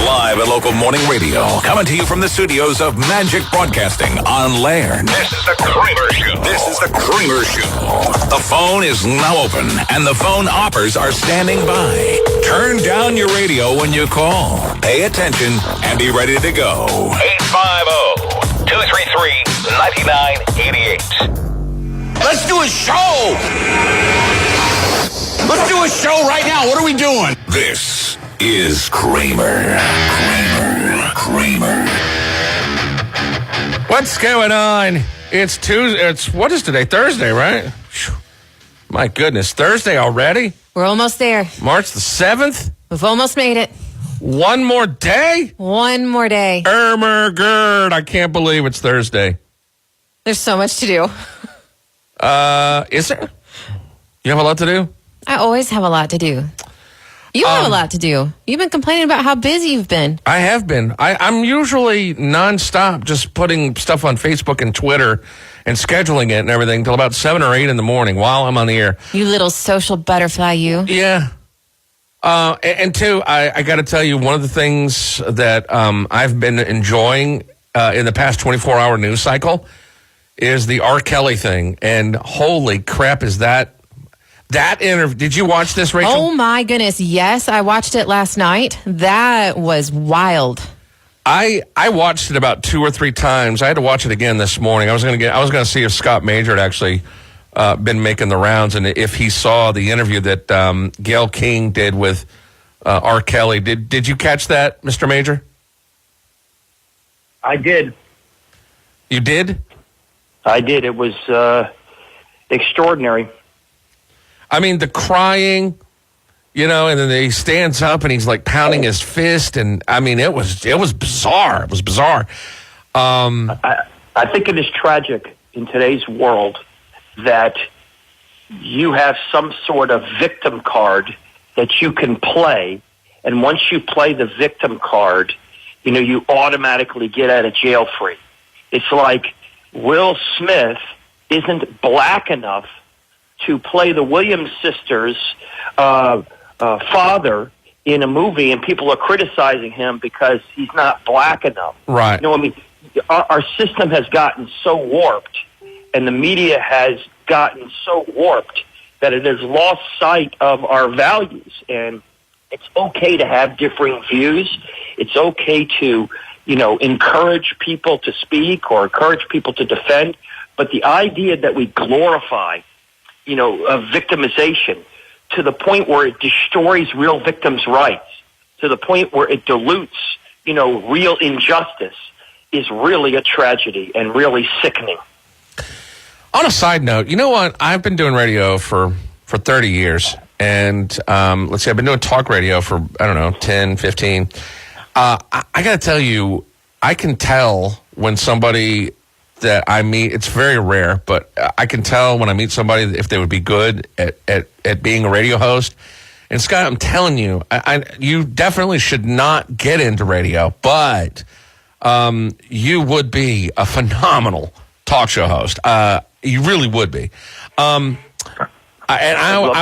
Live at local morning radio, coming to you from the studios of Magic Broadcasting on Laird. This is the Kramer Show. This is the Kramer Show. The phone is now open, and the phone operators are standing by. Turn down your radio when you call. Pay attention and be ready to go. 850-233-9988. Let's do a show! Let's do a show right now. What are we doing? This is Kramer. What's going on? It's Tuesday. What is today? Thursday, right? Whew. My goodness, Thursday already? We're almost there. March the 7th? We've almost made it. One more day? One more day. Gerd. I can't believe it's Thursday. There's so much to do. Is there? You have a lot to do? I always have a lot to do. You have a lot to do. You've been complaining about how busy you've been. I have been. I'm usually nonstop just putting stuff on Facebook and Twitter and scheduling it and everything till about 7 or 8 in the morning while I'm on the air. You little social butterfly, you. Yeah. And two, I got to tell you, one of the things that I've been enjoying in the past 24-hour news cycle is the R. Kelly thing. And holy crap, is that interview. Did you watch this, Rachel? Oh, my goodness. Yes, I watched it last night. That was wild. I watched it about 2 or 3 times. I had to watch it again this morning. I was going to see if Scott Major had actually been making the rounds and if he saw the interview that Gayle King did with R. Kelly. Did you catch that, Mr. Major? I did. You did? I did. It was extraordinary. I mean, the crying, and then he stands up and he's like pounding his fist, and I mean, it was bizarre. It was bizarre. I think it is tragic in today's world that you have some sort of victim card that you can play, and once you play the victim card, you automatically get out of jail free. It's like Will Smith isn't black enough to play the Williams sisters' father in a movie, and people are criticizing him because he's not black enough. Right. Our system has gotten so warped, and the media has gotten so warped that it has lost sight of our values. And it's okay to have differing views. It's okay to, encourage people to speak or encourage people to defend. But the idea that we glorify of victimization to the point where it destroys real victims' rights, to the point where it dilutes, real injustice is really a tragedy and really sickening. On a side note, you know what? I've been doing radio for 30 years. And let's see, I've been doing talk radio for, 10, 15. I got to tell you, I can tell when somebody that I meet, it's very rare, but I can tell when I meet somebody if they would be good at being a radio host. And Scott, I'm telling you, you definitely should not get into radio, but you would be a phenomenal talk show host. You really would be. I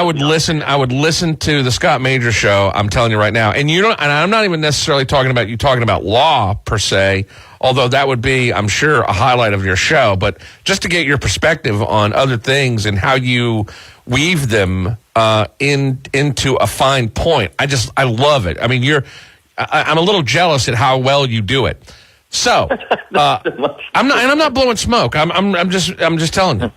would listen. I would listen to the Scott Major show. I'm telling you right now, and I'm not even necessarily talking about law per se, although that would be, I'm sure, a highlight of your show. But just to get your perspective on other things and how you weave them into a fine point, I love it. I mean, I'm a little jealous at how well you do it. So I'm not blowing smoke. I'm just telling you.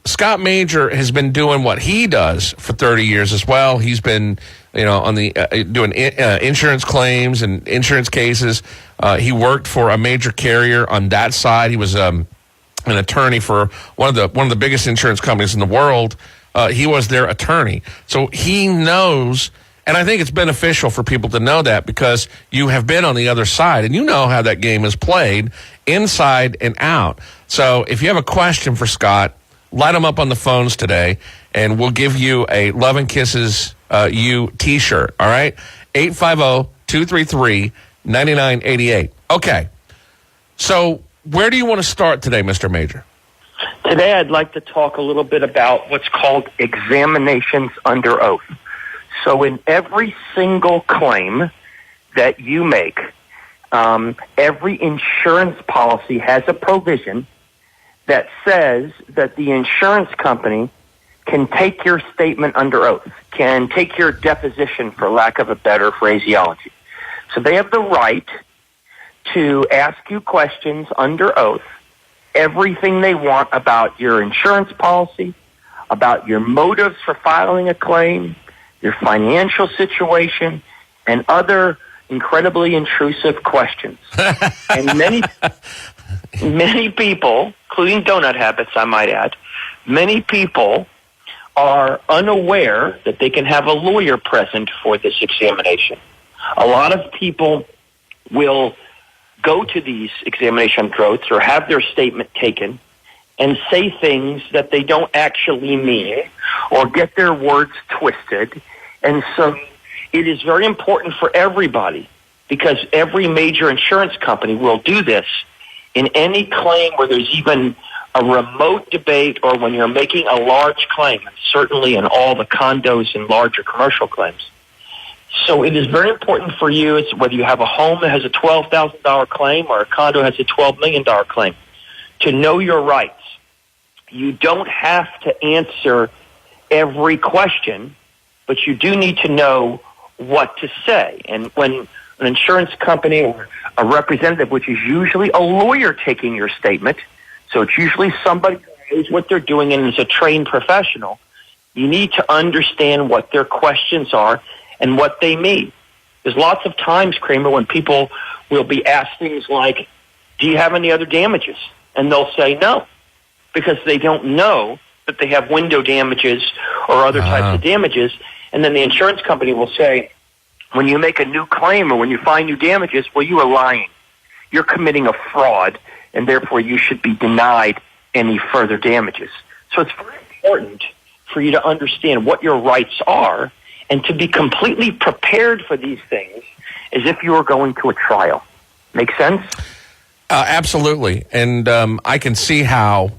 Scott Major has been doing what he does for 30 years as well. He's been, on the doing insurance claims and insurance cases. He worked for a major carrier on that side. He was an attorney for one of the biggest insurance companies in the world. He was their attorney, so he knows. And I think it's beneficial for people to know that because you have been on the other side and you know how that game is played inside and out. So if you have a question for Scott, light him up on the phones today and we'll give you a Love and Kisses You t-shirt. All right? 850-233-9988. Okay. So where do you want to start today, Mr. Major? Today I'd like to talk a little bit about what's called examinations under oath. So in every single claim that you make, every insurance policy has a provision that says that the insurance company can take your statement under oath, can take your deposition, for lack of a better phraseology. So they have the right to ask you questions under oath, everything they want about your insurance policy, about your motives for filing a claim, your financial situation, and other incredibly intrusive questions. And many people, including donut habits, I might add, many people are unaware that they can have a lawyer present for this examination. A lot of people will go to these examination under oaths or have their statement taken and say things that they don't actually mean or get their words twisted. And so it is very important for everybody, because every major insurance company will do this in any claim where there's even a remote debate, or when you're making a large claim, and certainly in all the condos and larger commercial claims. So it is very important for you, it's whether you have a home that has a $12,000 claim or a condo has a $12 million claim, to know your rights. You don't have to answer every question, but you do need to know what to say. And when an insurance company or a representative, which is usually a lawyer taking your statement, so it's usually somebody who knows what they're doing and is a trained professional, you need to understand what their questions are and what they mean. There's lots of times, Kramer, when people will be asked things like, do you have any other damages? And they'll say no, because they don't know that they have window damages or other types of damages. And then the insurance company will say, when you make a new claim or when you find new damages, well, you are lying. You're committing a fraud, and therefore you should be denied any further damages. So it's very important for you to understand what your rights are and to be completely prepared for these things as if you were going to a trial. Make sense? Absolutely. And I can see how,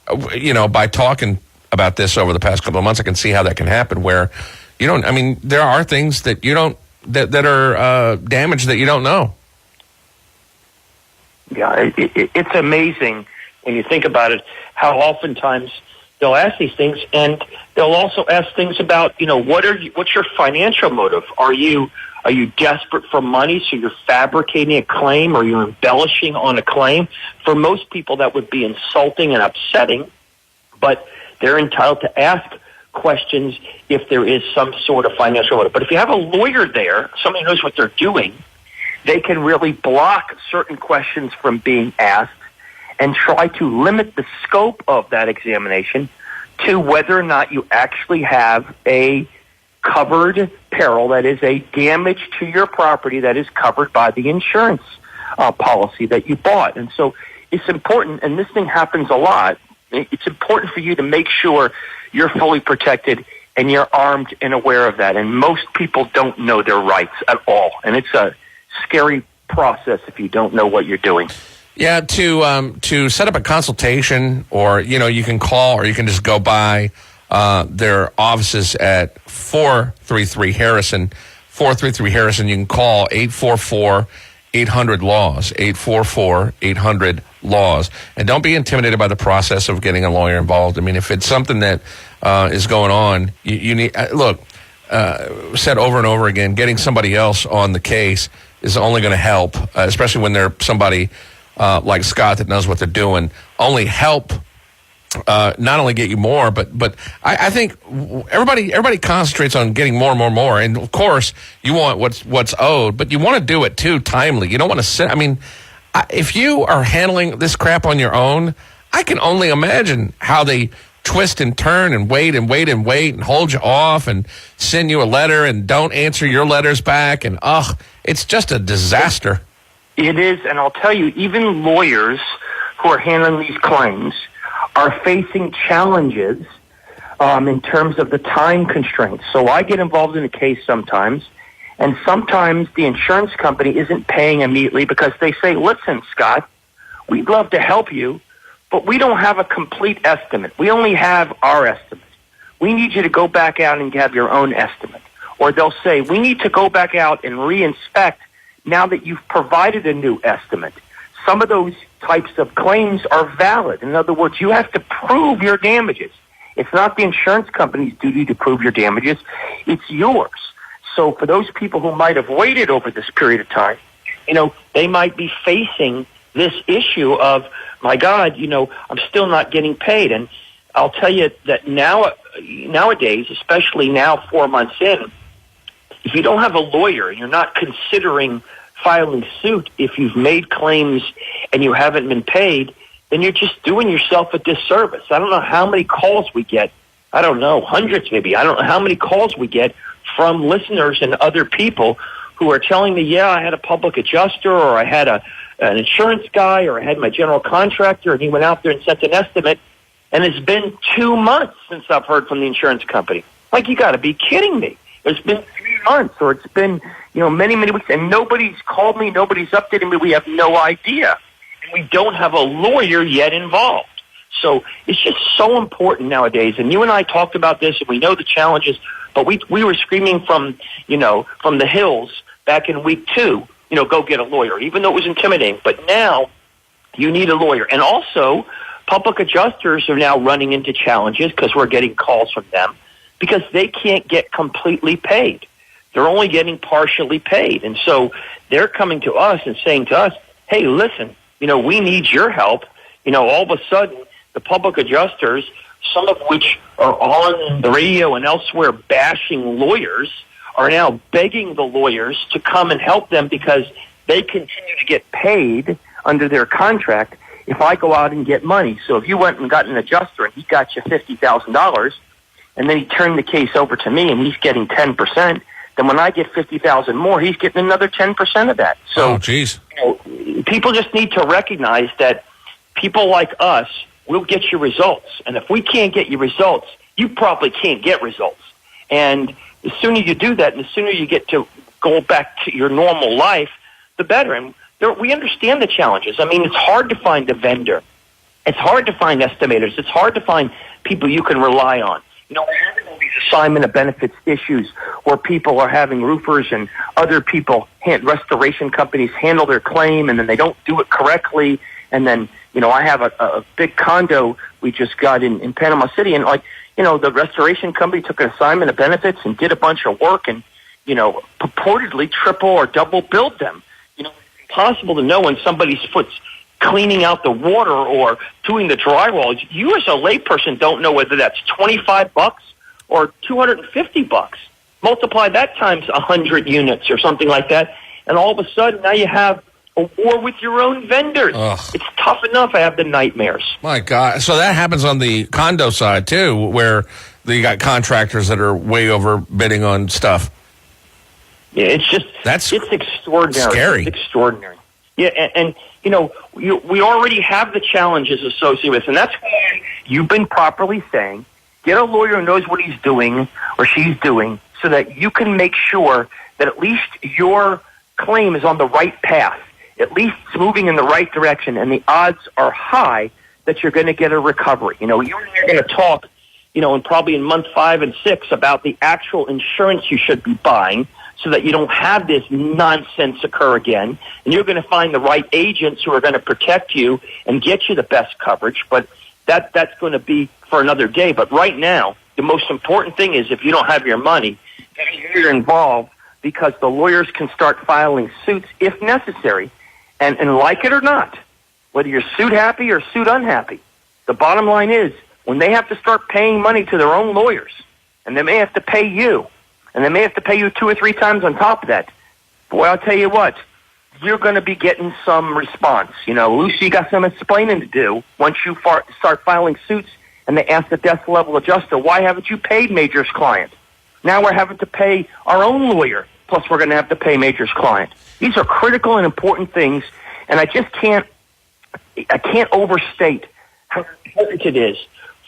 by talking about this over the past couple of months, I can see how that can happen, where there are things that you don't, that are damage that you don't know. Yeah, it's amazing when you think about it, how oftentimes they'll ask these things, and they'll also ask things about, what's your financial motive? Are you desperate for money, so you're fabricating a claim, or you're embellishing on a claim? For most people, that would be insulting and upsetting, but they're entitled to ask questions if there is some sort of financial motive. But if you have a lawyer there, somebody who knows what they're doing, they can really block certain questions from being asked and try to limit the scope of that examination to whether or not you actually have a covered peril, that is a damage to your property that is covered by the insurance policy that you bought. And so it's important, and this thing happens a lot, it's important for you to make sure you're fully protected and you're armed and aware of that. And most people don't know their rights at all. And it's a scary process if you don't know what you're doing. Yeah, to set up a consultation, or you can call, or you can just go by their offices at 433 Harrison. 433 Harrison. You can call 844-800-LAWS. 844-800-LAWS. And don't be intimidated by the process of getting a lawyer involved. I mean, if it's something that is going on, you need look. Said over and over again, getting somebody else on the case is only going to help, especially when they're somebody like Scott that knows what they're doing. Only help, not only get you more, but I think everybody concentrates on getting more and more and more. And of course, you want what's owed, but you want to do it too timely. You don't want to sit. I mean, if you are handling this crap on your own, I can only imagine how they twist and turn and wait and hold you off and send you a letter and don't answer your letters back. And it's just a disaster. It is, and I'll tell you, even lawyers who are handling these claims are facing challenges in terms of the time constraints. So I get involved in a case sometimes, and sometimes the insurance company isn't paying immediately because they say, listen, Scott, we'd love to help you, but we don't have a complete estimate. We only have our estimate. We need you to go back out and have your own estimate. Or they'll say, we need to go back out and re-inspect now that you've provided a new estimate, some of those types of claims are valid. In other words, you have to prove your damages. It's not the insurance company's duty to prove your damages. It's yours. So for those people who might have waited over this period of time, they might be facing this issue of, my God, I'm still not getting paid. And I'll tell you that nowadays, especially now 4 months in, if you don't have a lawyer and you're not considering filing suit if you've made claims and you haven't been paid, then you're just doing yourself a disservice. I don't know how many calls we get. I don't know, hundreds maybe. I don't know how many calls we get from listeners and other people who are telling me, yeah, I had a public adjuster, or I had an insurance guy, or I had my general contractor, and he went out there and sent an estimate, and it's been 2 months since I've heard from the insurance company. Like, you got to be kidding me. It's been 3 months, or it's been, many, many weeks, and nobody's called me, nobody's updated me. We have no idea. And we don't have a lawyer yet involved. So it's just so important nowadays. And you and I talked about this, and we know the challenges, but we were screaming from the hills back in week 2, go get a lawyer, even though it was intimidating. But now you need a lawyer. And also, public adjusters are now running into challenges because we're getting calls from them because they can't get completely paid. They're only getting partially paid. And so they're coming to us and saying to us, hey, listen, we need your help. All of a sudden, the public adjusters, some of which are on the radio and elsewhere bashing lawyers, are now begging the lawyers to come and help them because they continue to get paid under their contract if I go out and get money. So if you went and got an adjuster and he got you $50,000, and then he turned the case over to me and he's getting 10%, then when I get $50,000 more, he's getting another 10% of that. So, people just need to recognize that people like us will get you results. And if we can't get you results, you probably can't get results. And the sooner you do that and the sooner you get to go back to your normal life, the better. And we understand the challenges. I mean, it's hard to find a vendor. It's hard to find estimators. It's hard to find people you can rely on. We're having all these assignment of benefits issues where people are having roofers and other people, restoration companies, handle their claim, and then they don't do it correctly. And then, I have a big condo we just got in Panama City, and the restoration company took an assignment of benefits and did a bunch of work and, purportedly triple or double billed them. It's impossible to know when somebody's foot's cleaning out the water or doing the drywall. You as a layperson don't know whether that's $25 or $250. Multiply that times 100 units or something like that, and all of a sudden now you have a war with your own vendors. Ugh. It's tough enough. I have the nightmares. My God. So that happens on the condo side, too, where you got contractors that are way overbidding on stuff. Yeah, it's extraordinary. Scary. It's extraordinary. Yeah, and we already have the challenges associated with it, and that's why you've been properly saying, get a lawyer who knows what he's doing or she's doing so that you can make sure that at least your claim is on the right path. At least it's moving in the right direction, and the odds are high that you're going to get a recovery. You and I are going to talk, and probably in month 5 and 6 about the actual insurance you should be buying so that you don't have this nonsense occur again. And you're going to find the right agents who are going to protect you and get you the best coverage. But that's going to be for another day. But right now, the most important thing is if you don't have your money, you're involved because the lawyers can start filing suits if necessary. And like it or not, whether you're suit happy or suit unhappy, the bottom line is when they have to start paying money to their own lawyers, and they may have to pay you, and they may have to pay you 2 or 3 times on top of that, boy, I'll tell you what, you're going to be getting some response. Lucy, you got some explaining to do once you start filing suits and they ask the death level adjuster, why haven't you paid Major's client? Now we're having to pay our own lawyer, plus we're going to have to pay Major's client. These are critical and important things, and I can't overstate how important it is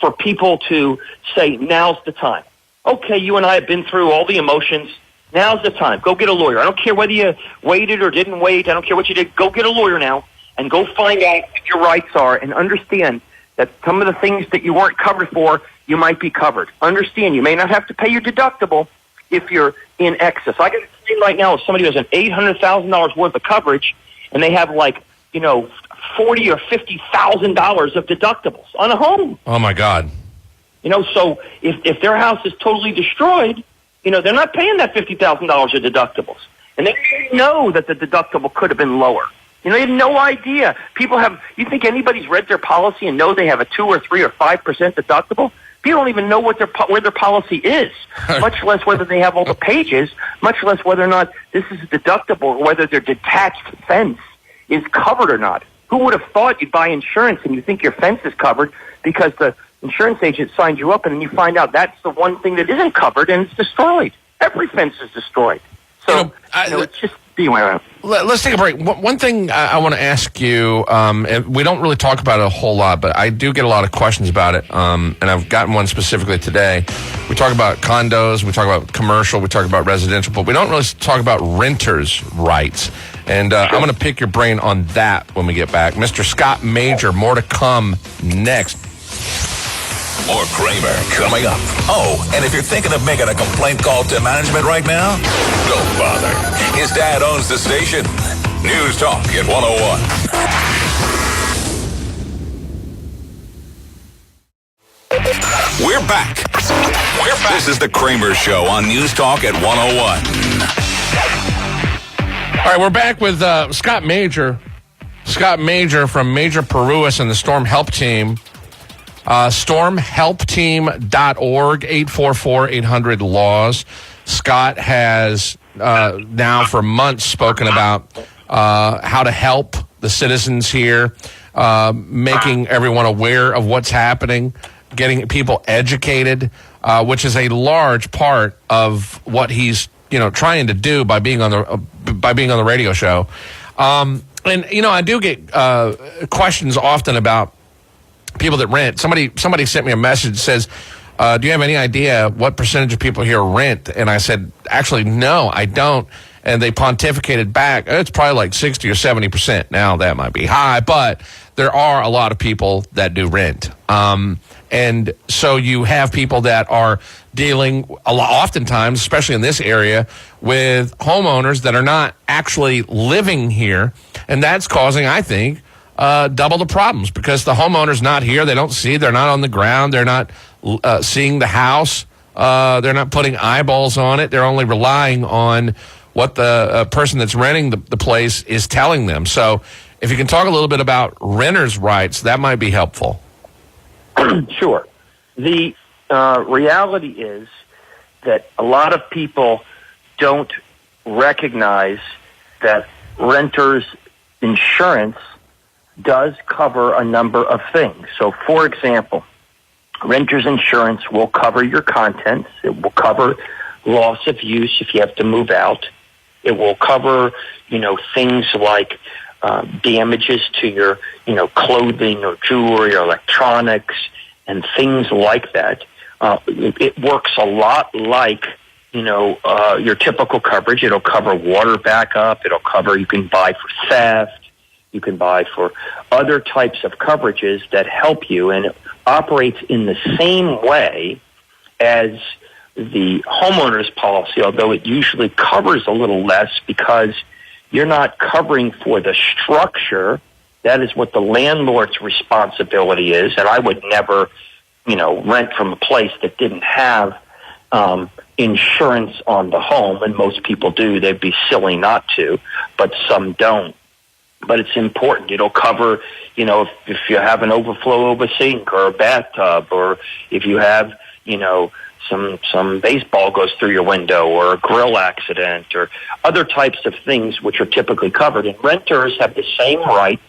for people to say, now's the time. Okay, you and I have been through all the emotions. Now's the time. Go get a lawyer. I don't care whether you waited or didn't wait. I don't care what you did. Go get a lawyer now and go find out what your rights are and understand that some of the things that you weren't covered for, you might be covered. Understand, you may not have to pay your deductible, if you're in excess. I can see right now if somebody has an $800,000 worth of coverage and they have like, $40,000 or $50,000 of deductibles on a home. Oh my God. So if their house is totally destroyed, they're not paying that $50,000 of deductibles. And they didn't know that the deductible could have been lower. They had no idea. You think anybody's read their policy and know they have a 2 or 3 or 5% deductible? People don't even know where their policy is, much less whether they have all the pages, much less whether or not this is deductible or whether their detached fence is covered or not. Who would have thought you'd buy insurance and you think your fence is covered because the insurance agent signed you up and then you find out that's the one thing that isn't covered and it's destroyed. Every fence is destroyed. So, it's just be aware of it. Let's take a break. One thing I want to ask you, and we don't really talk about it a whole lot, but I do get a lot of questions about it, and I've gotten one specifically today. We talk about condos, we talk about commercial, we talk about residential, but we don't really talk about renters' rights. And I'm going to pick your brain on that when we get back. Mr. Scott Major, more to come next. More Kramer coming up. Oh, and if you're thinking of making a complaint call to management right now, don't bother. His dad owns the station. News Talk at 101. We're back. This is the Kramer Show on News Talk at 101. All right, we're back with Scott Major. Scott Major from Major Paruas and the Storm Help Team. Stormhelpteam.org, 844-800-LAWS. Scott has now for months spoken about how to help the citizens here, making everyone aware of what's happening, getting people educated, which is a large part of what he's trying to do by being on the radio show. And I do get questions often about people that rent. Somebody sent me a message that says, do you have any idea what percentage of people here rent? And I said, actually, no, I don't. And they pontificated back. It's probably like 60 or 70%. Now, that might be high, but there are a lot of people that do rent. And so you have people that are dealing oftentimes, especially in this area, with homeowners that are not actually living here. And that's causing, I think, double the problems because the homeowner's not here. They don't see. They're not on the ground. They're not seeing the house. They're not putting eyeballs on it. They're only relying on what the person that's renting the place is telling them. So if you can talk a little bit about renters' rights, that might be helpful. Sure. The reality is that a lot of people don't recognize that renters' insurance does cover a number of things. So, for example, renter's insurance will cover your contents. It will cover loss of use if you have to move out. It will cover, things like damages to your, clothing or jewelry or electronics and things like that. It works a lot like, your typical coverage. It'll cover water backup. It'll cover, you can buy for theft. You can buy for other types of coverages that help you, and it operates in the same way as the homeowner's policy, although it usually covers a little less because you're not covering for the structure. That is what the landlord's responsibility is, and I would never, rent from a place that didn't have insurance on the home, and most people do. They'd be silly not to, but some don't. But it's important. It'll cover, if you have an overflow of a sink or a bathtub, or if you have, some baseball goes through your window or a grill accident or other types of things which are typically covered. And renters have the same rights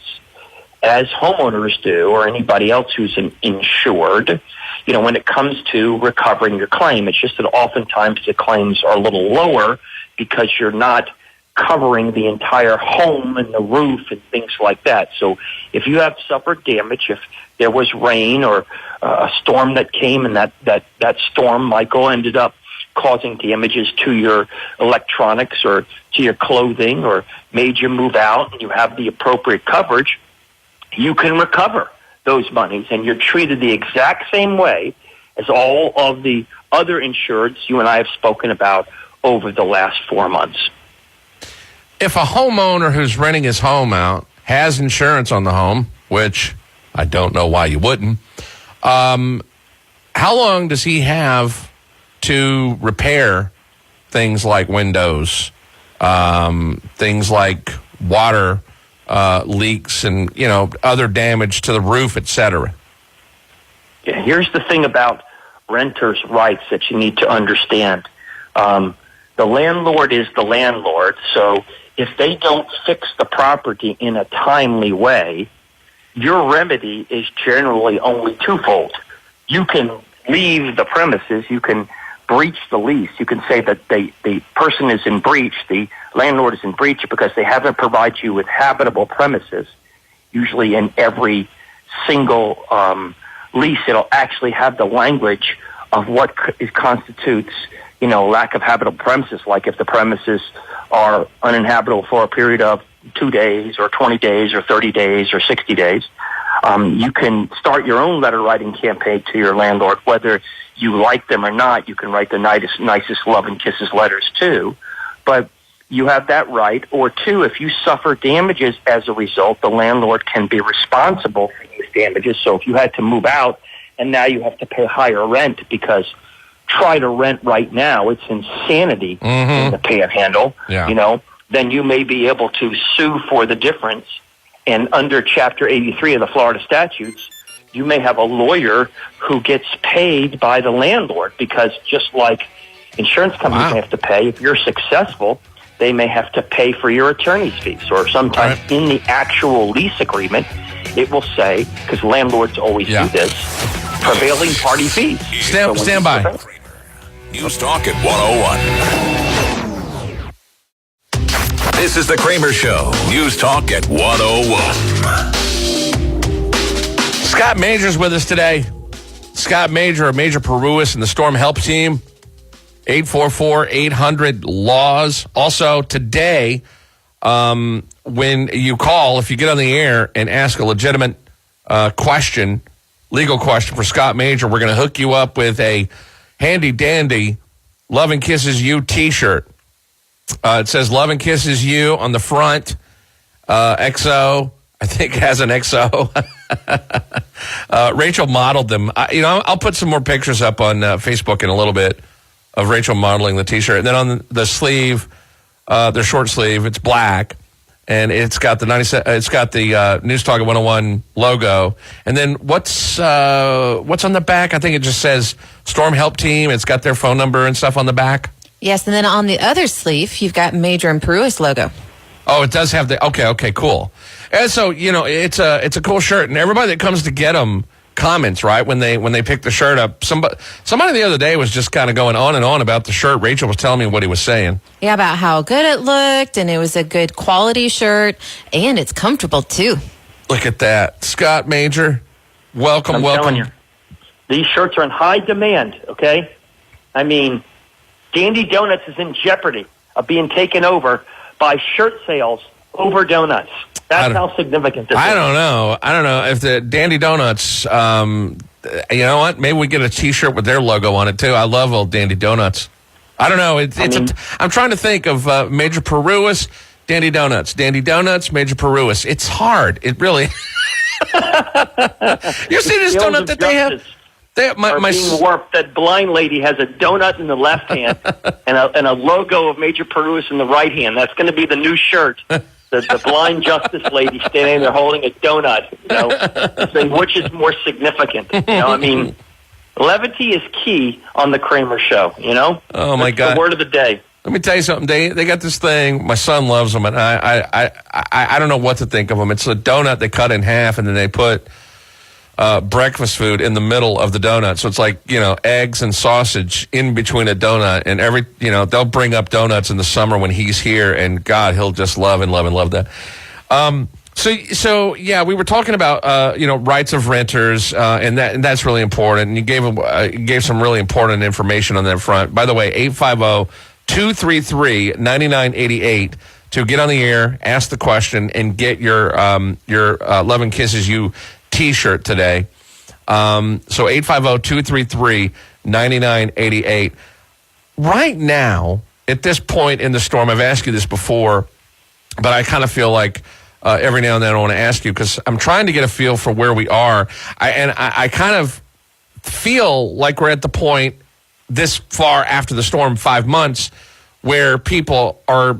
as homeowners do or anybody else who's insured, when it comes to recovering your claim. It's just that oftentimes the claims are a little lower because you're not covering the entire home and the roof and things like that. So if you have suffered damage, if there was rain or a storm that came and that storm, Michael, ended up causing damages to your electronics or to your clothing or made you move out and you have the appropriate coverage, you can recover those monies, and you're treated the exact same way as all of the other insureds you and I have spoken about over the last 4 months. If a homeowner who's renting his home out has insurance on the home, which I don't know why you wouldn't, how long does he have to repair things like windows, things like water leaks, and other damage to the roof, etc.? Yeah, here's the thing about renters' rights that you need to understand. The landlord is the landlord, so if they don't fix the property in a timely way, your remedy is generally only twofold. You can leave the premises, you can breach the lease, you can say that the person is in breach, the landlord is in breach because they haven't provided you with habitable premises. Usually in every single lease, it'll actually have the language of what constitutes, lack of habitable premises, like if the premises are uninhabitable for a period of 2 days or 20 days or 30 days or 60 days. You can start your own letter writing campaign to your landlord, whether you like them or not. You can write the nicest love and kisses letters too, but you have that right. Or two, if you suffer damages as a result, the landlord can be responsible for these damages. So if you had to move out and now you have to pay higher rent because try to rent right now, it's insanity in the Panhandle, then you may be able to sue for the difference. And under Chapter 83 of the Florida statutes, you may have a lawyer who gets paid by the landlord, because just like insurance companies may have to pay, if you're successful, they may have to pay for your attorney's fees. Or sometimes in the actual lease agreement, it will say, because landlords always do this, prevailing party fees. Stand by. NewsTalk at 101. This is the Kramer Show. NewsTalk at 101. Scott Major's with us today. Scott Major of Major Paruas and the Storm Help Team. 844-800-LAWS. Also, today, when you call, if you get on the air and ask a legitimate legal question for Scott Major, we're going to hook you up with a handy-dandy Love and Kisses You t-shirt. It says Love and Kisses You on the front. XO, I think, has an XO. Rachel modeled them. I'll put some more pictures up on Facebook in a little bit of Rachel modeling the t-shirt. And then on the sleeve, the short sleeve, it's black. And it's got the NewsTalk at 101 logo. And then what's on the back? I think it just says Storm Help Team. It's got their phone number and stuff on the back. Yes, and then on the other sleeve, you've got Major and Paruas logo. Oh, it does have the okay, cool. And so it's a cool shirt, and everybody that comes to get them comments right when they pick the shirt up. Somebody the other day was just kind of going on and on about the shirt. Rachel was telling me what he was saying. Yeah, about how good it looked, and it was a good quality shirt, and it's comfortable too. Look at that, Scott Major. Welcome. I'm telling you, these shirts are in high demand. Okay, I mean, Dandy Donuts is in jeopardy of being taken over by shirt sales over donuts. That's how significant this is. I don't know if the Dandy Donuts, you know what? Maybe we get a t-shirt with their logo on it too. I love old Dandy Donuts. I don't know. I'm trying to think of Major Paruas, Dandy Donuts, Major Paruas. It's hard. It really. You see this donut that they have? Being warped. That blind lady has a donut in the left hand and a logo of Major Paruas in the right hand. That's going to be the new shirt. The blind justice lady standing there holding a donut. Saying which is more significant. Levity is key on the Kramer Show. Oh my God! The word of the day. Let me tell you something. They got this thing. My son loves them, and I don't know what to think of them. It's a donut they cut in half, and then they put breakfast food in the middle of the donut. So it's like, eggs and sausage in between a donut. And they'll bring up donuts in the summer when he's here, and God, he'll just love that. So yeah, we were talking about, rights of renters, and that's really important. And you gave some really important information on that front. By the way, 850-233-9988 to get on the air, ask the question, and get your Love and Kisses You t-shirt today. So 9988. Right now, at this point in the storm, I've asked you this before, but I kind of feel like every now and then I want to ask you because I'm trying to get a feel for where we are. I kind of feel like we're at the point this far after the storm, 5 months, where people are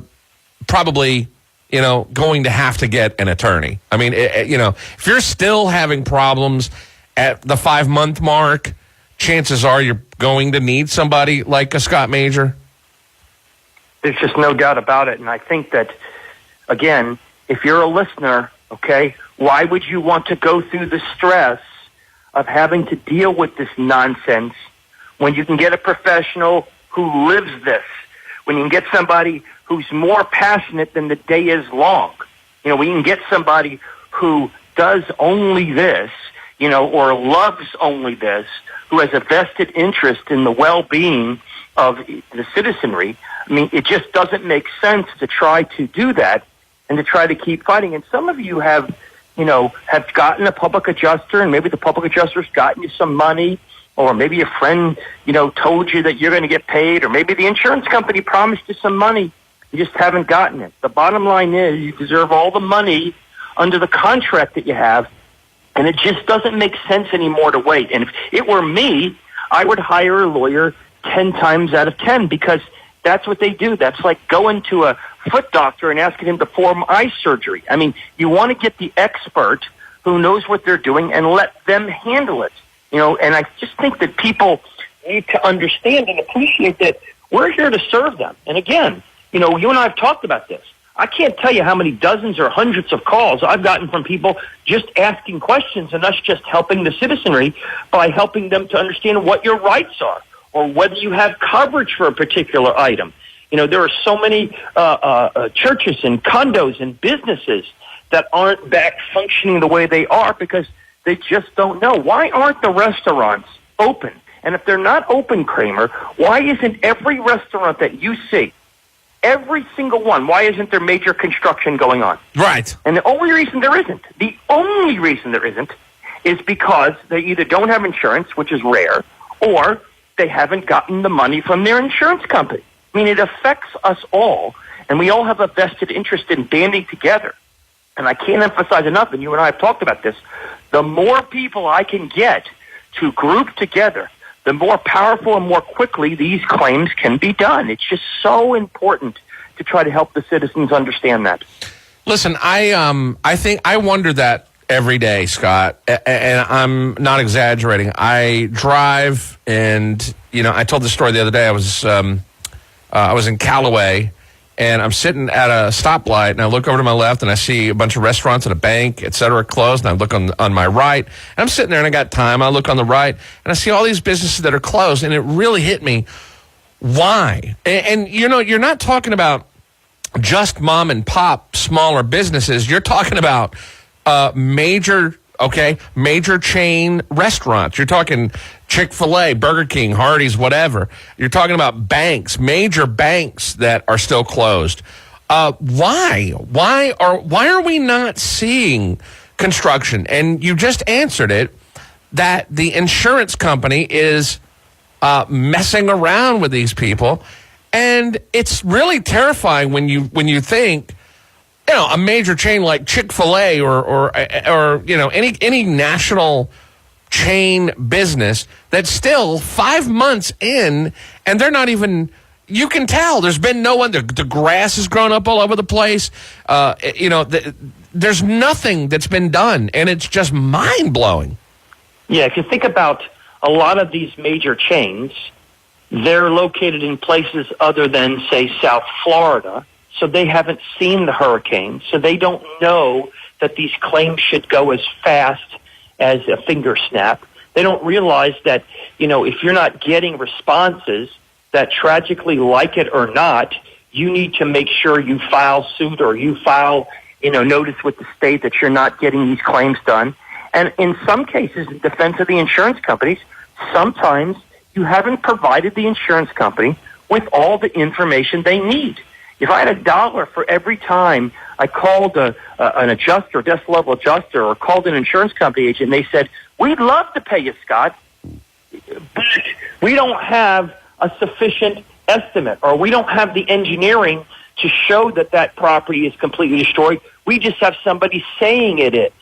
probably, going to have to get an attorney. I mean, if you're still having problems at the 5-month mark, chances are you're going to need somebody like a Scott Major. There's just no doubt about it. And I think that, again, if you're a listener, okay, why would you want to go through the stress of having to deal with this nonsense when you can get a professional who lives this, when you can get somebody who's more passionate than the day is long? When you can get somebody who does only this, or loves only this, who has a vested interest in the well-being of the citizenry. I mean, it just doesn't make sense to try to do that and to try to keep fighting. And some of you have gotten a public adjuster, and maybe the public adjuster's gotten you some money, or maybe a friend, told you that you're going to get paid, or maybe the insurance company promised you some money. You just haven't gotten it. The bottom line is you deserve all the money under the contract that you have, and it just doesn't make sense anymore to wait. And if it were me, I would hire a lawyer 10 times out of 10 because that's what they do. That's like going to a foot doctor and asking him to perform eye surgery. I mean, you want to get the expert who knows what they're doing and let them handle it. And I just think that people need to understand and appreciate that we're here to serve them. And again, you and I have talked about this. I can't tell you how many dozens or hundreds of calls I've gotten from people just asking questions and us just helping the citizenry by helping them to understand what your rights are or whether you have coverage for a particular item. There are so many churches and condos and businesses that aren't back functioning the way they are because they just don't know. Why aren't the restaurants open? And if they're not open, Kramer, why isn't every restaurant that you see, every single one, why isn't there major construction going on? Right. And the only reason there isn't, is because they either don't have insurance, which is rare, or they haven't gotten the money from their insurance company. I mean, it affects us all, and we all have a vested interest in banding together. And I can't emphasize enough, and you and I have talked about this, the more people I can get to group together, the more powerful and more quickly these claims can be done. It's just so important to try to help the citizens understand that. Listen, I wonder that every day, Scott, and I'm not exaggerating. I drive, and I told this story the other day. I was in Callaway, and I'm sitting at a stoplight, and I look over to my left, and I see a bunch of restaurants and a bank, et cetera, closed, and I look on my right, and I'm sitting there, and I got time. I look on the right, and I see all these businesses that are closed, and it really hit me. Why? And you're not talking about just mom and pop smaller businesses. You're talking about major chain restaurants. You're talking Chick-fil-A, Burger King, Hardee's, whatever. You're talking about banks, major banks that are still closed. Why? Why are we not seeing construction? And you just answered it, that the insurance company is messing around with these people. And it's really terrifying when you think, a major chain like Chick-fil-A or any national chain business that's still 5 months in, and they're not even, you can tell there's been no one, the grass has grown up all over the place. There's nothing that's been done, and it's just mind-blowing. Yeah, if you think about a lot of these major chains, they're located in places other than, say, South Florida, so they haven't seen the hurricane, so they don't know that these claims should go as fast as a finger snap. They don't realize that, if you're not getting responses that tragically, like it or not, you need to make sure you file suit or you file, notice with the state that you're not getting these claims done. And in some cases, in defense of the insurance companies, sometimes you haven't provided the insurance company with all the information they need. If I had $1 for every time I called an adjuster, desk level adjuster, or called an insurance company agent, and they said, "We'd love to pay you, Scott," but we don't have a sufficient estimate, or we don't have the engineering to show that that property is completely destroyed. We just have somebody saying it is.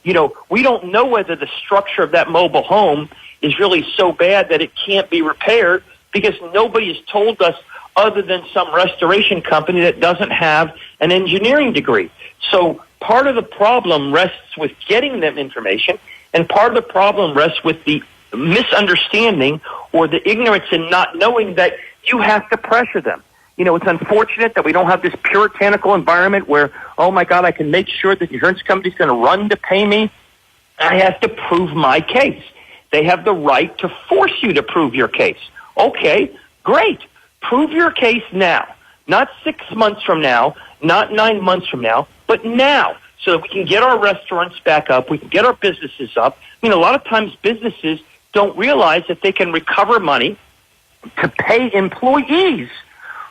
We don't know whether the structure of that mobile home is really so bad that it can't be repaired, because nobody has told us other than some restoration company that doesn't have an engineering degree. So part of the problem rests with getting them information, and part of the problem rests with the misunderstanding or the ignorance in not knowing that you have to pressure them. It's unfortunate that we don't have this puritanical environment where, oh my God, I can make sure that the insurance company's going to run to pay me. I have to prove my case. They have the right to force you to prove your case. Okay, great. Prove your case now. Not 6 months from now, not 9 months from now, but now, so that we can get our restaurants back up, we can get our businesses up. A lot of times businesses don't realize that they can recover money to pay employees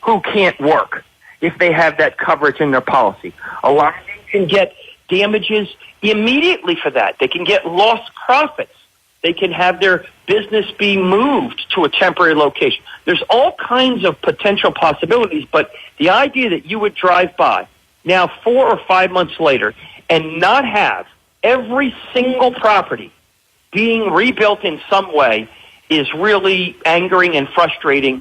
who can't work if they have that coverage in their policy. A lot of them can get damages immediately for that. They can get lost profits. They can have their business be moved to a temporary location. There's all kinds of potential possibilities, but the idea that you would drive by now 4 or 5 months later and not have every single property being rebuilt in some way is really angering and frustrating,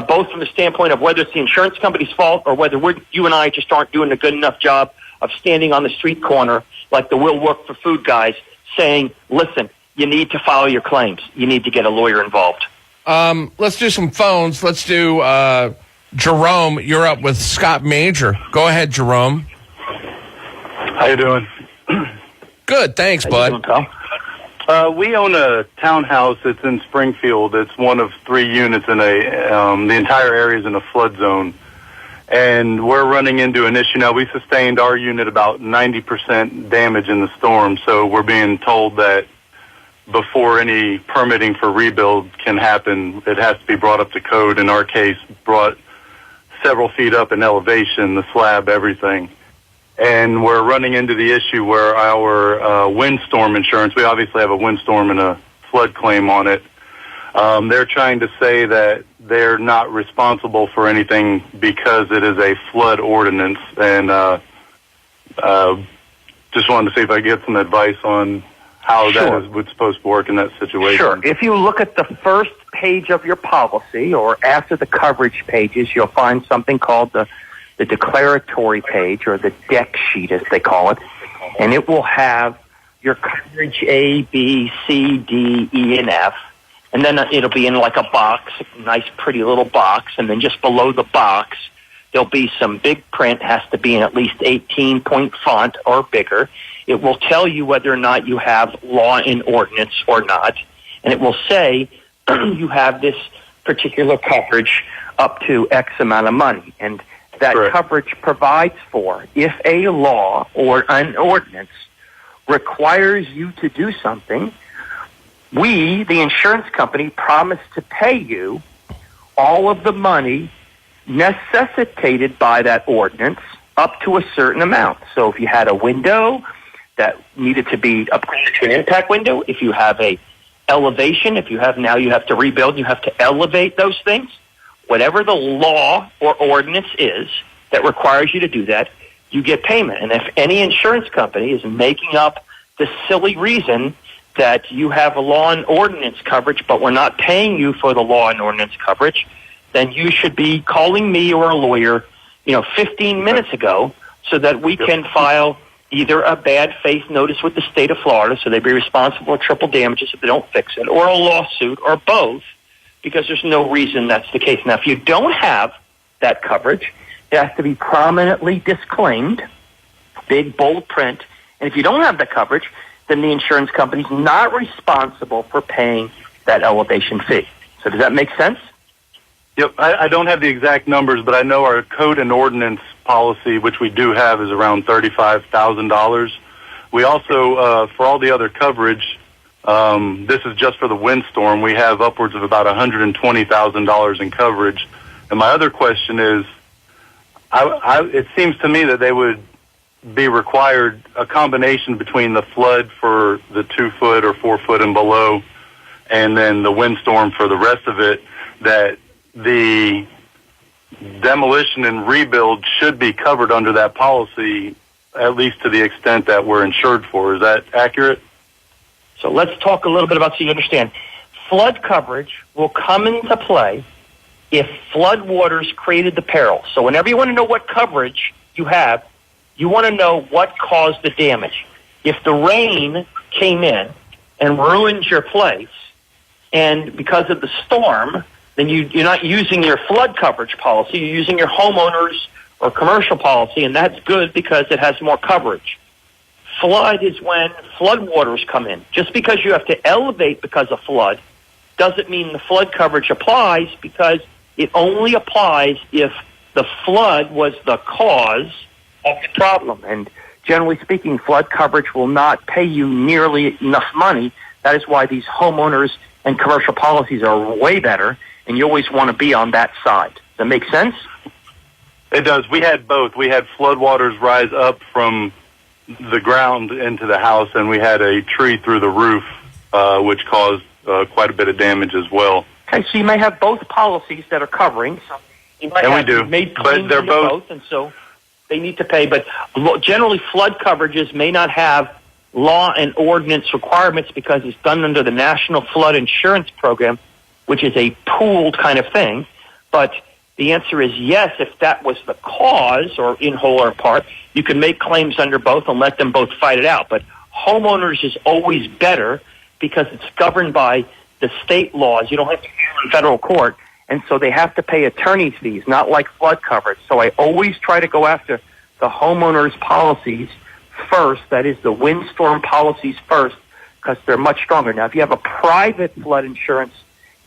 both from the standpoint of whether it's the insurance company's fault or whether you and I just aren't doing a good enough job of standing on the street corner like the Will Work for Food guys saying, listen, you need to file your claims. You need to get a lawyer involved. Let's do some phones. Let's do Jerome. You're up with Scott Major. Go ahead, Jerome. How you doing? Good, thanks, bud. Doing, pal? We own a townhouse. It's in Springfield. It's one of 3 units in the entire area is in a flood zone. And we're running into an issue now. We sustained our unit about 90% damage in the storm, so we're being told that before any permitting for rebuild can happen, it has to be brought up to code. In our case, brought several feet up in elevation, the slab, everything. And we're running into the issue where our windstorm insurance, we obviously have a windstorm and a flood claim on it. They're trying to say that they're not responsible for anything because it is a flood ordinance. And just wanted to see if I could get some advice on how that would supposed to work in that situation. Sure. If you look at the first page of your policy or after the coverage pages, you'll find something called the declaratory page, or the deck sheet as they call it, and it will have your coverage A, B, C, D, E, and F, and then it'll be in like a box, a nice pretty little box, and then just below the box there'll be some big print, has to be in at least 18-point font or bigger. It will tell you whether or not you have law and ordinance or not, and it will say you have this particular coverage up to X amount of money, and that Correct. Coverage provides for if a law or an ordinance requires you to do something, we, the insurance company, promise to pay you all of the money necessitated by that ordinance up to a certain amount. So if you had a window that needed to be upgraded to an impact window, if you have a elevation, you have to rebuild, you have to elevate those things. Whatever the law or ordinance is that requires you to do that, you get payment. And if any insurance company is making up the silly reason that you have a law and ordinance coverage, but we're not paying you for the law and ordinance coverage, then you should be calling me or a lawyer, 15 minutes ago, so that we can file either a bad faith notice with the state of Florida, so they'd be responsible for triple damages if they don't fix it, or a lawsuit, or both, because there's no reason that's the case. Now, if you don't have that coverage, it has to be prominently disclaimed, big, bold print. And if you don't have the coverage, then the insurance company's not responsible for paying that elevation fee. So does that make sense? Yep. I don't have the exact numbers, but I know our code and ordinance policy, which we do have, is around $35,000. We also, for all the other coverage, this is just for the windstorm, we have upwards of about $120,000 in coverage. And my other question is, it seems to me that they would be required a combination between the flood for the 2 foot or 4 foot and below and then the windstorm for the rest of it, that the demolition and rebuild should be covered under that policy, at least to the extent that we're insured for. Is that accurate? So let's talk a little bit about so you understand. Flood coverage will come into play if flood waters created the peril. So whenever you want to know what coverage you have, you want to know what caused the damage. If the rain came in and ruined your place, and because of the storm, then you're not using your flood coverage policy, you're using your homeowners or commercial policy, and that's good because it has more coverage. Flood is when flood waters come in. Just because you have to elevate because of flood doesn't mean the flood coverage applies, because it only applies if the flood was the cause of the problem. And generally speaking, flood coverage will not pay you nearly enough money. That is why these homeowners and commercial policies are way better, and you always want to be on that side. Does that make sense? It does. We had both. We had floodwaters rise up from the ground into the house, and we had a tree through the roof, which caused quite a bit of damage as well. Okay, so you may have both policies that are covering. So you might and have we do, made but claims they're under both, and so they need to pay. But generally, flood coverages may not have law and ordinance requirements because it's done under the National Flood Insurance Program, which is a pooled kind of thing. But the answer is yes, if that was the cause, or in whole or part, you can make claims under both and let them both fight it out. But homeowners is always better because it's governed by the state laws. You don't have to go in federal court, and so they have to pay attorney's fees, not like flood coverage. So I always try to go after the homeowners' policies first, that is the windstorm policies first, because they're much stronger. Now, if you have a private flood insurance,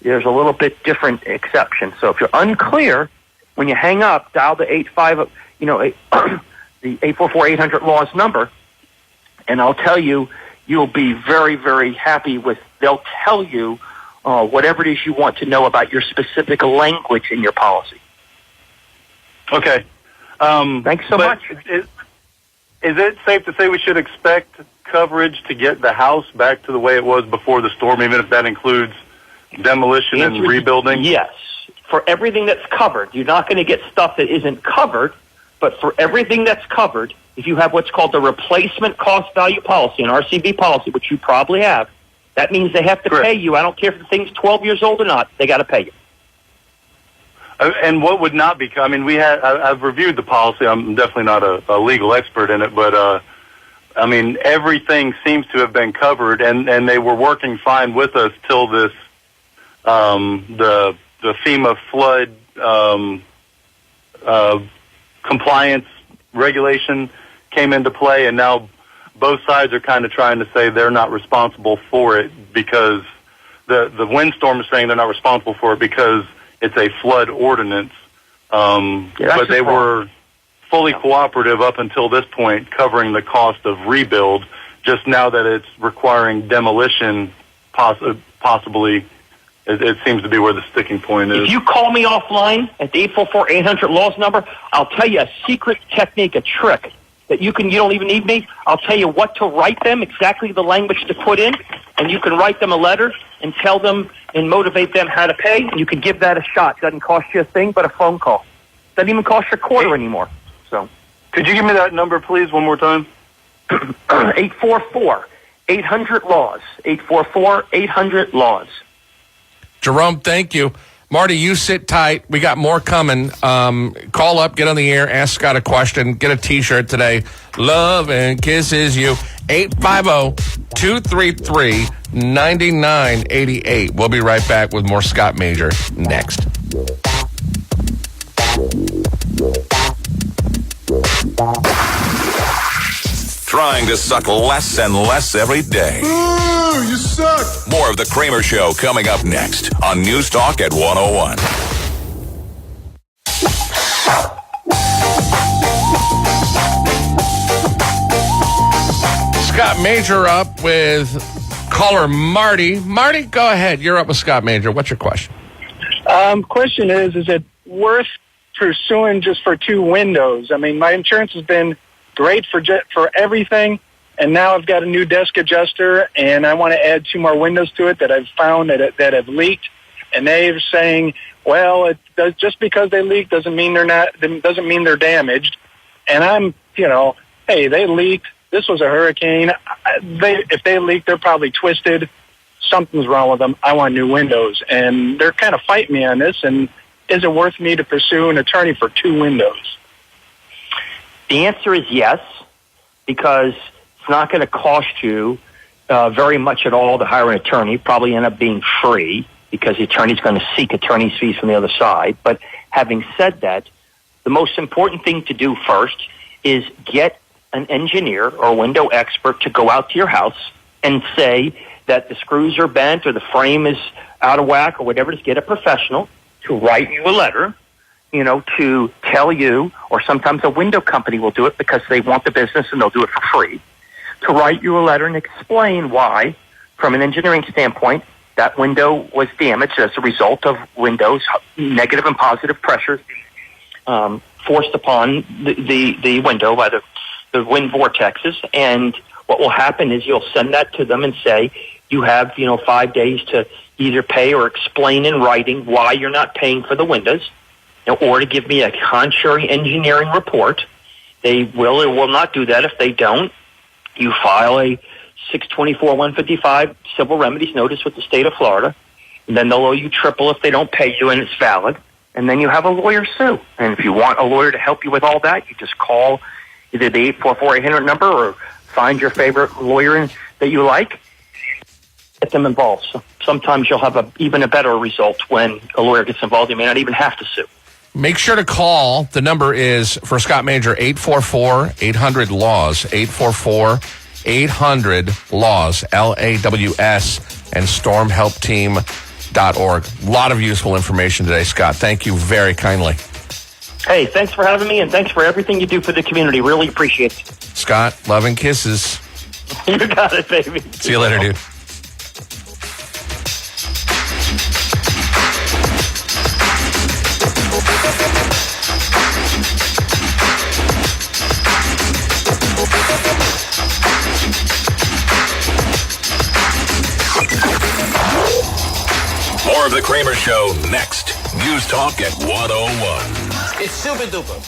there's a little bit different exception. So if you're unclear, when you hang up, dial the 844-800 LAWS and I'll tell you, you'll be very, very happy with. They'll tell you whatever it is you want to know about your specific language in your policy. Okay. Thanks so much. Is it safe to say we should expect coverage to get the house back to the way it was before the storm, even if that includes demolition and rebuilding? Yes. For everything that's covered. You're not going to get stuff that isn't covered, but for everything that's covered, if you have what's called the replacement cost value policy, an RCV policy, which you probably have, that means they have to pay you. I don't care if the thing's 12 years old or not. They got to pay you. And what would not be? I mean, I've reviewed the policy. I'm definitely not a legal expert in it, but I mean, everything seems to have been covered, and they were working fine with us till this the FEMA flood compliance regulation came into play, and now both sides are kind of trying to say they're not responsible for it because the windstorm is saying they're not responsible for it because it's a flood ordinance. But they were fully cooperative up until this point, covering the cost of rebuild. Just now that it's requiring demolition, possibly, it seems to be where the sticking point is. If you call me offline at the 844-800 LAWS number, I'll tell you a secret technique, a trick that you don't even need me. I'll tell you what to write them, exactly the language to put in, and you can write them a letter and tell them and motivate them how to pay. And you can give that a shot. Doesn't cost you a thing but a phone call. Doesn't even cost you a quarter anymore. So, could you give me that number, please, one more time? 844-800-LAWS. 844-800 LAWS. Jerome, thank you. Marty, you sit tight. We got more coming. Call up, get on the air, ask Scott a question, get a T-shirt today. Love and kisses you. 850-233-9988. We'll be right back with more Scott Major next. Trying to suck less and less every day. Ooh, you suck. More of The Kramer Show coming up next on NewsTalk at 101. Scott Major up with caller Marty. Marty, go ahead. You're up with Scott Major. What's your question? Question is it worth pursuing just for two windows? I mean, my insurance has been great for everything, And now I've got a new desk adjuster, and I want to add 2 more windows to it that I've found that have leaked. And they're saying, well, just because they leak doesn't mean they're damaged. And I'm, hey, they leaked. This was a hurricane. If they leak, they're probably twisted. Something's wrong with them. I want new windows. And they're kind of fighting me on this. And is it worth me to pursue an attorney for 2 windows? The answer is yes, because it's not going to cost you very much at all to hire an attorney. Probably end up being free because the attorney's going to seek attorney's fees from the other side. But having said that, the most important thing to do first is get an engineer or a window expert to go out to your house and say that the screws are bent or the frame is out of whack or whatever. Just get a professional to write you a letter, to tell you, or sometimes a window company will do it because they want the business and they'll do it for free, to write you a letter and explain why, from an engineering standpoint, that window was damaged as a result of windows, negative and positive pressures forced upon the window by the wind vortexes. And what will happen is you'll send that to them and say, you have, 5 days to either pay or explain in writing why you're not paying for the windows, or to give me a contrary engineering report. They will or will not do that. If they don't, you file a 624-155 civil remedies notice with the state of Florida, and then they'll owe you triple if they don't pay you and it's valid, and then you have a lawyer sue. And if you want a lawyer to help you with all that, you just call either the 844-800 number or find your favorite lawyer that you like, get them involved. So sometimes you'll have even a better result when a lawyer gets involved. You may not even have to sue. Make sure to call. The number is, for Scott Major, 844-800-LAWS, 844-800-LAWS, LAWS, and stormhelpteam.org. A lot of useful information today, Scott. Thank you very kindly. Hey, thanks for having me, and thanks for everything you do for the community. Really appreciate it. Scott, love and kisses. You got it, baby. See you later, dude. More of the Kramer Show next. News Talk at 101. It's super duper.